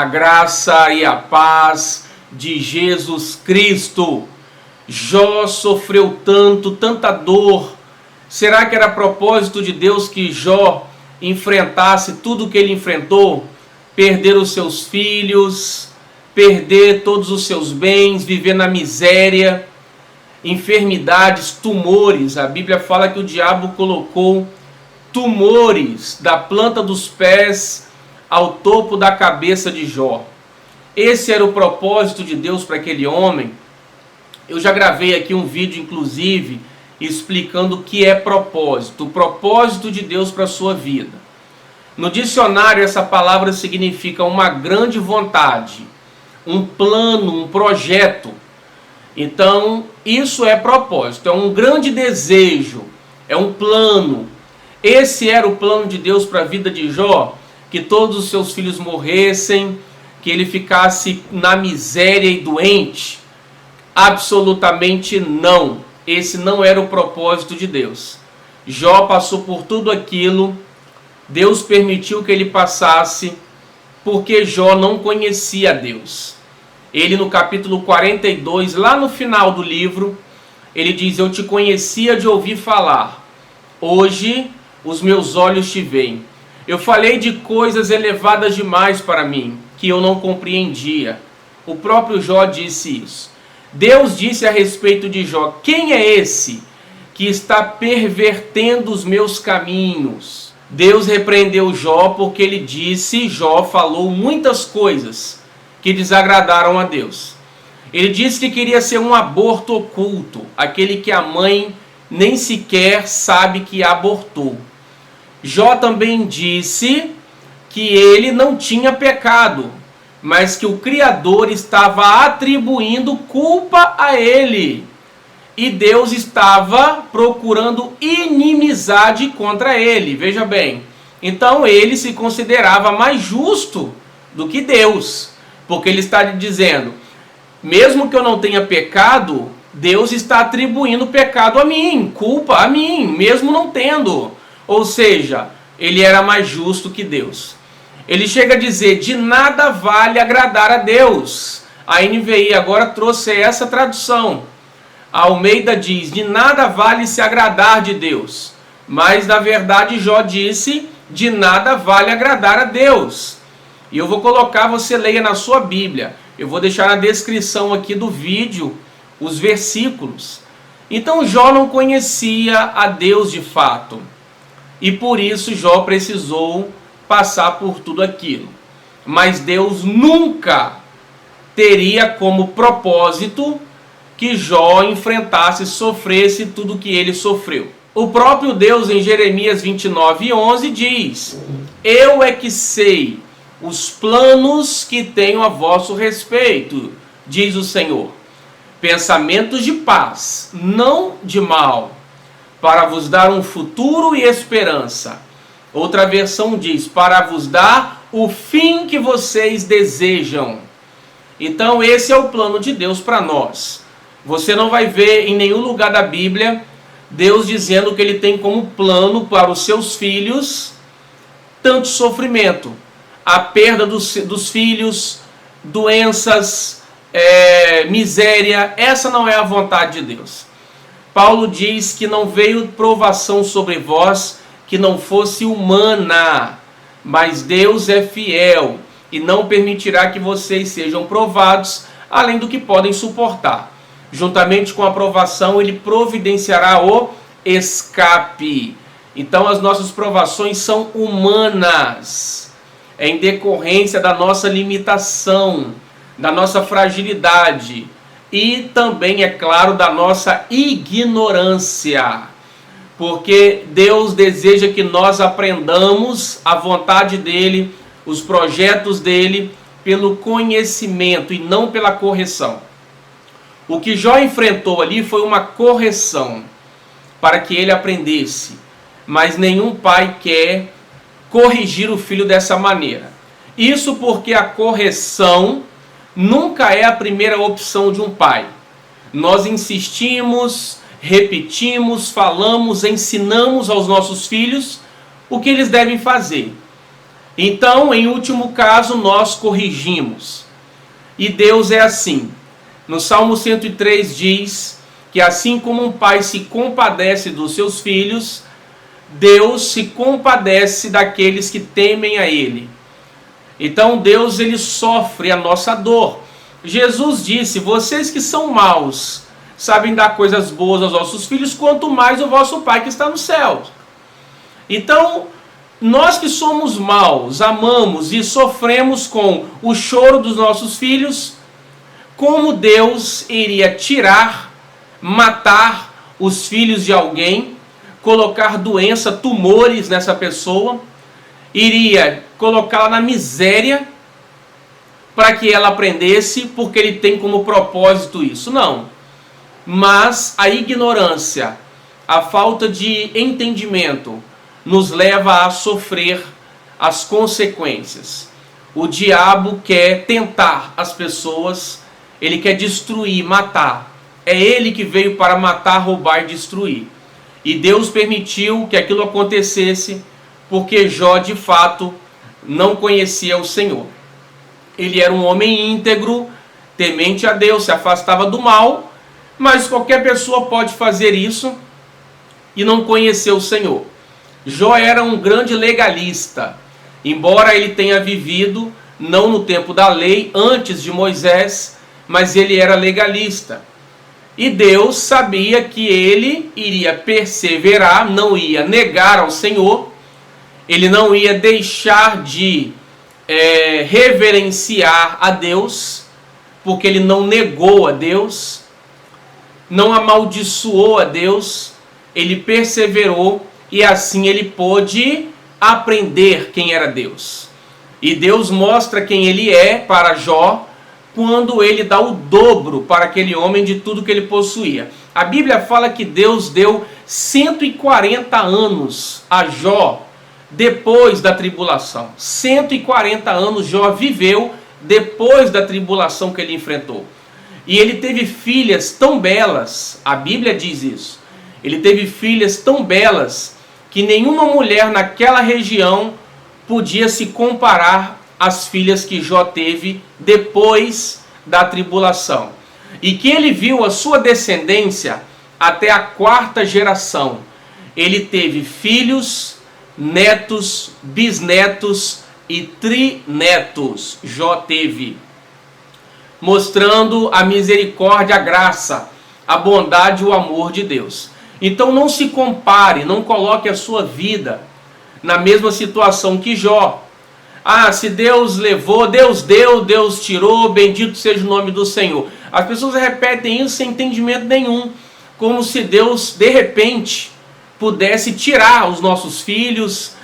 A graça e a paz de Jesus Cristo. Jó sofreu tanto, tanta dor. Será que era propósito de Deus que Jó enfrentasse tudo o que ele enfrentou? Perder os seus filhos, perder todos os seus bens, viver na miséria, enfermidades, tumores. A Bíblia fala que o diabo colocou tumores da planta dos pés ao topo da cabeça de Jó. Esse era o propósito de Deus para aquele homem. Eu já gravei aqui um vídeo, inclusive, explicando o que é propósito. O propósito de Deus para a sua vida. No dicionário, essa palavra significa uma grande vontade, um plano, um projeto. Então, isso é propósito, é um grande desejo, é um plano. Esse era o plano de Deus para a vida de Jó, que todos os seus filhos morressem, que ele ficasse na miséria e doente? Absolutamente não. Esse não era o propósito de Deus. Jó passou por tudo aquilo, Deus permitiu que ele passasse, porque Jó não conhecia Deus. Ele no capítulo 42, lá no final do livro, ele diz: eu te conhecia de ouvir falar, hoje os meus olhos te veem. Eu falei de coisas elevadas demais para mim, que eu não compreendia. O próprio Jó disse isso. Deus disse a respeito de Jó: quem é esse que está pervertendo os meus caminhos? Deus repreendeu Jó porque ele disse, Jó falou muitas coisas que desagradaram a Deus. Ele disse que queria ser um aborto oculto, aquele que a mãe nem sequer sabe que abortou. Jó também disse que ele não tinha pecado, mas que o Criador estava atribuindo culpa a ele. E Deus estava procurando inimizade contra ele. Veja bem, então ele se considerava mais justo do que Deus, porque ele está dizendo, mesmo que eu não tenha pecado, Deus está atribuindo pecado a mim, culpa a mim, mesmo não tendo. Ou seja, ele era mais justo que Deus. Ele chega a dizer, de nada vale agradar a Deus. A NVI agora trouxe essa tradução. A Almeida diz, de nada vale se agradar de Deus. Mas na verdade Jó disse, de nada vale agradar a Deus. E eu vou colocar, você leia na sua Bíblia. Eu vou deixar na descrição aqui do vídeo os versículos. Então Jó não conhecia a Deus de fato. E por isso Jó precisou passar por tudo aquilo. Mas Deus nunca teria como propósito que Jó enfrentasse, sofresse tudo que ele sofreu. O próprio Deus em Jeremias 29:11 diz, eu é que sei os planos que tenho a vosso respeito, diz o Senhor, pensamentos de paz, não de mal, para vos dar um futuro e esperança. Outra versão diz, para vos dar o fim que vocês desejam. Então esse é o plano de Deus para nós. Você não vai ver em nenhum lugar da Bíblia Deus dizendo que ele tem como plano para os seus filhos tanto sofrimento. A perda dos filhos, doenças, miséria, essa não é a vontade de Deus. Paulo diz que não veio provação sobre vós que não fosse humana, mas Deus é fiel e não permitirá que vocês sejam provados além do que podem suportar. Juntamente com a provação, ele providenciará o escape. Então as nossas provações são humanas, é em decorrência da nossa limitação, da nossa fragilidade e também, é claro, da nossa ignorância. Porque Deus deseja que nós aprendamos a vontade dele, os projetos dele, pelo conhecimento e não pela correção. O que Jó enfrentou ali foi uma correção, para que ele aprendesse. Mas nenhum pai quer corrigir o filho dessa maneira. Isso porque a correção nunca é a primeira opção de um pai. Nós insistimos, repetimos, falamos, ensinamos aos nossos filhos o que eles devem fazer. Então, em último caso, nós corrigimos. E Deus é assim. No Salmo 103 diz que assim como um pai se compadece dos seus filhos, Deus se compadece daqueles que temem a Ele. Então Deus, ele sofre a nossa dor. Jesus disse: vocês que são maus sabem dar coisas boas aos vossos filhos, quanto mais o vosso Pai que está no céu. Então, nós que somos maus, amamos e sofremos com o choro dos nossos filhos, como Deus iria tirar, matar os filhos de alguém, colocar doença, tumores nessa pessoa, iria colocá-la na miséria para que ela aprendesse, porque ele tem como propósito isso? Não. Mas a ignorância, a falta de entendimento, nos leva a sofrer as consequências. O diabo quer tentar as pessoas, ele quer destruir, matar. É ele que veio para matar, roubar e destruir. E Deus permitiu que aquilo acontecesse, porque Jó, de fato, não conhecia o Senhor. Ele era um homem íntegro, temente a Deus, se afastava do mal, mas qualquer pessoa pode fazer isso e não conhecer o Senhor. Jó era um grande legalista, embora ele tenha vivido, não no tempo da lei, antes de Moisés, mas ele era legalista. E Deus sabia que ele iria perseverar, não ia negar ao Senhor, ele não ia deixar de reverenciar a Deus, porque ele não negou a Deus, não amaldiçoou a Deus, ele perseverou e assim ele pôde aprender quem era Deus. E Deus mostra quem ele é para Jó, quando ele dá o dobro para aquele homem de tudo que ele possuía. A Bíblia fala que Deus deu 140 anos a Jó depois da tribulação. 140 anos Jó viveu depois da tribulação que ele enfrentou. E ele teve filhas tão belas, a Bíblia diz isso. Ele teve filhas tão belas que nenhuma mulher naquela região podia se comparar às filhas que Jó teve depois da tribulação. E que ele viu a sua descendência até a 4ª geração. Ele teve filhos, netos, bisnetos e trinetos. Jó teve, mostrando a misericórdia, a graça, a bondade e o amor de Deus. Então não se compare, não coloque a sua vida na mesma situação que Jó. Ah, se Deus levou, Deus deu, Deus tirou, bendito seja o nome do Senhor. As pessoas repetem isso sem entendimento nenhum, como se Deus, de repente, pudesse tirar os nossos filhos,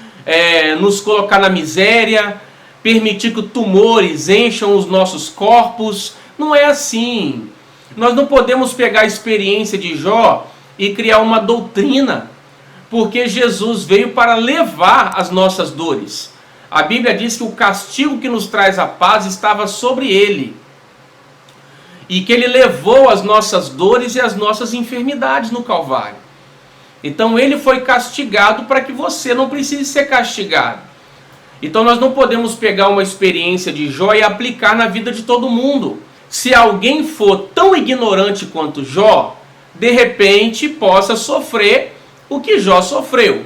nos colocar na miséria, permitir que tumores encham os nossos corpos. Não é assim. Nós não podemos pegar a experiência de Jó e criar uma doutrina, porque Jesus veio para levar as nossas dores. A Bíblia diz que o castigo que nos traz a paz estava sobre ele, e que ele levou as nossas dores e as nossas enfermidades no Calvário. Então ele foi castigado para que você não precise ser castigado. Então nós não podemos pegar uma experiência de Jó e aplicar na vida de todo mundo. Se alguém for tão ignorante quanto Jó, de repente possa sofrer o que Jó sofreu.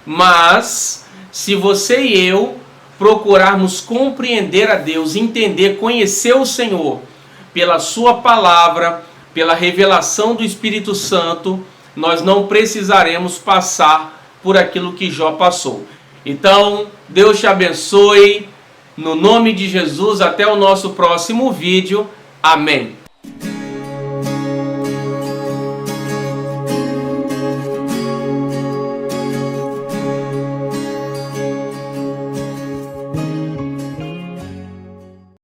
Mas se você e eu procurarmos compreender a Deus, entender, conhecer o Senhor pela sua palavra, pela revelação do Espírito Santo, nós não precisaremos passar por aquilo que Jó passou. Então, Deus te abençoe, no nome de Jesus, até o nosso próximo vídeo. Amém.